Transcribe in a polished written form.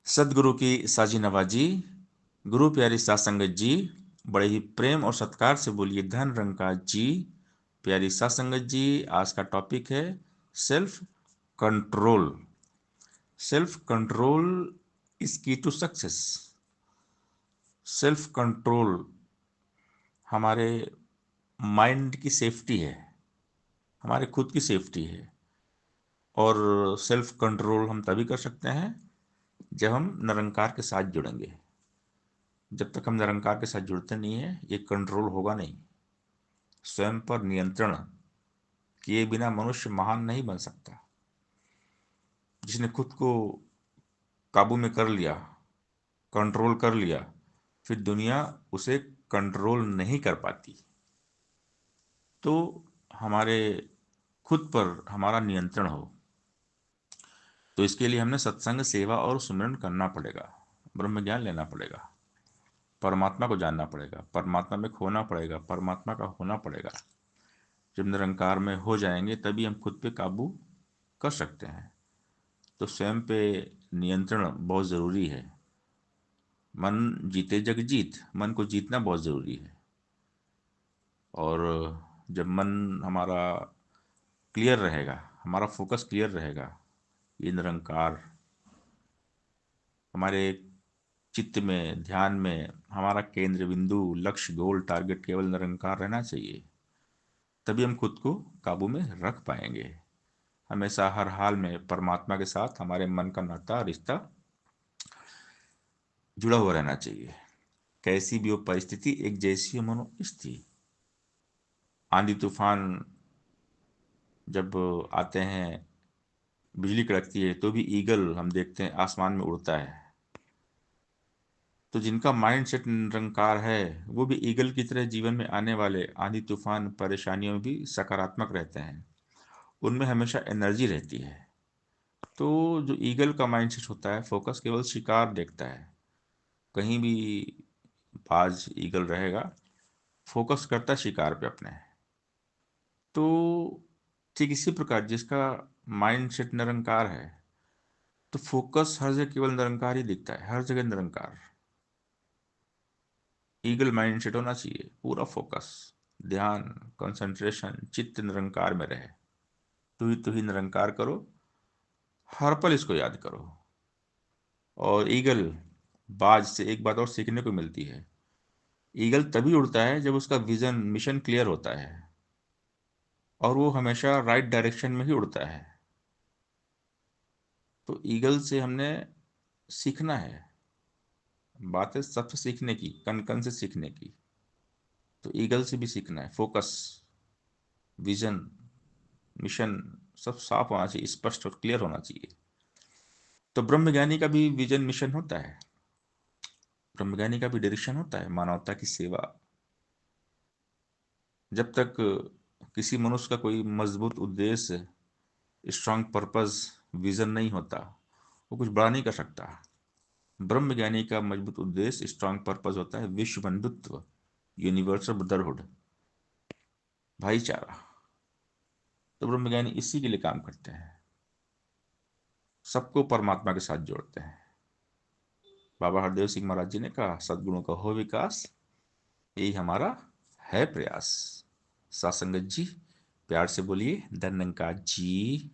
सदगुरु की साजी नवाजी, गुरु प्यारी सात संगत जी, बड़े ही प्रेम और सत्कार से बोलिए धन रंगकाज जी। प्यारी सात संगत जी, आज का टॉपिक है self control. Self control is की टू सक्सेस। सेल्फ कंट्रोल हमारे माइंड की सेफ्टी है, हमारे खुद की सेफ्टी है। और सेल्फ कंट्रोल हम तभी कर सकते हैं जब हम निरंकार के साथ जुड़ेंगे। जब तक हम निरंकार के साथ जुड़ते नहीं है, ये कंट्रोल होगा नहीं। स्वयं पर नियंत्रण किए बिना मनुष्य महान नहीं बन सकता। जिसने खुद को काबू में कर लिया, कंट्रोल कर लिया, फिर दुनिया उसे कंट्रोल नहीं कर पाती। तो हमारे खुद पर हमारा नियंत्रण हो, तो इसके लिए हमने सत्संग, सेवा और सुमिरन करना पड़ेगा। ब्रह्म ज्ञान लेना पड़ेगा, परमात्मा को जानना पड़ेगा, परमात्मा में खोना पड़ेगा, परमात्मा का होना पड़ेगा। जब निरंकार में हो जाएंगे तभी हम खुद पे काबू कर सकते हैं। तो स्वयं पे नियंत्रण बहुत ज़रूरी है। मन जीते जग जीत, मन को जीतना बहुत ज़रूरी है। और जब मन हमारा क्लियर रहेगा, हमारा फोकस क्लियर रहेगा, ये निरंकार हमारे चित्त में, ध्यान में, हमारा केंद्र बिंदु, लक्ष्य, गोल, टारगेट केवल निरंकार रहना चाहिए। तभी हम खुद को काबू में रख पाएंगे। हमेशा हर हाल में परमात्मा के साथ हमारे मन का नाता, रिश्ता जुड़ा हुआ रहना चाहिए। कैसी भी हो परिस्थिति, एक जैसी हो मनोस्थिति। आंधी तूफान जब आते हैं, बिजली कड़कती है, तो भी ईगल हम देखते हैं आसमान में उड़ता है। तो जिनका माइंड सेट निरंकार है, वो भी ईगल की तरह जीवन में आने वाले आंधी तूफान, परेशानियों में भी सकारात्मक रहते हैं। उनमें हमेशा एनर्जी रहती है। तो जो ईगल का माइंड सेट होता है, फोकस केवल शिकार देखता है। कहीं भी बाज ईगल रहेगा, फोकस करता है शिकार पे अपने। तो ठीक इसी प्रकार जिसका माइंड सेट निरंकार है, तो फोकस हर जगह केवल निरंकार ही दिखता है, हर जगह निरंकार। ईगल माइंड सेट होना चाहिए, पूरा फोकस, ध्यान, कंसंट्रेशन, चित्त निरंकार में रहे। तू ही निरंकार करो, हर पल इसको याद करो। और ईगल, बाज से एक बात और सीखने को मिलती है। ईगल तभी उड़ता है जब उसका विजन, मिशन क्लियर होता है, और वो हमेशा राइट डायरेक्शन में ही उड़ता है। तो ईगल से हमने सीखना है। बात है सबसे सीखने की, कन कन से सीखने की। तो ईगल से भी सीखना है। फोकस, विजन, मिशन सब साफ होना चाहिए, स्पष्ट और क्लियर होना चाहिए। तो ब्रह्मज्ञानी का भी विजन, मिशन होता है। ब्रह्मज्ञानी का भी डायरेक्शन होता है, मानवता की सेवा। जब तक किसी मनुष्य का कोई मजबूत उद्देश्य, स्ट्रांग पर्पस, विजन नहीं होता, वो कुछ बड़ा नहीं कर सकता। ब्रह्मज्ञानी का मजबूत उद्देश्य, स्ट्रांग पर्पस होता है विश्व बंधुत्व, यूनिवर्सल ब्रदरहुड, भाईचारा। तो ब्रह्मज्ञानी इसी के लिए काम करते हैं, सबको परमात्मा के साथ जोड़ते हैं। बाबा हरदेव सिंह महाराज जी ने कहा, सद्गुणों का हो विकास, यही हमारा है प्रयास। सासंगत जी, प्यार से बोलिए धन्यंकार जी।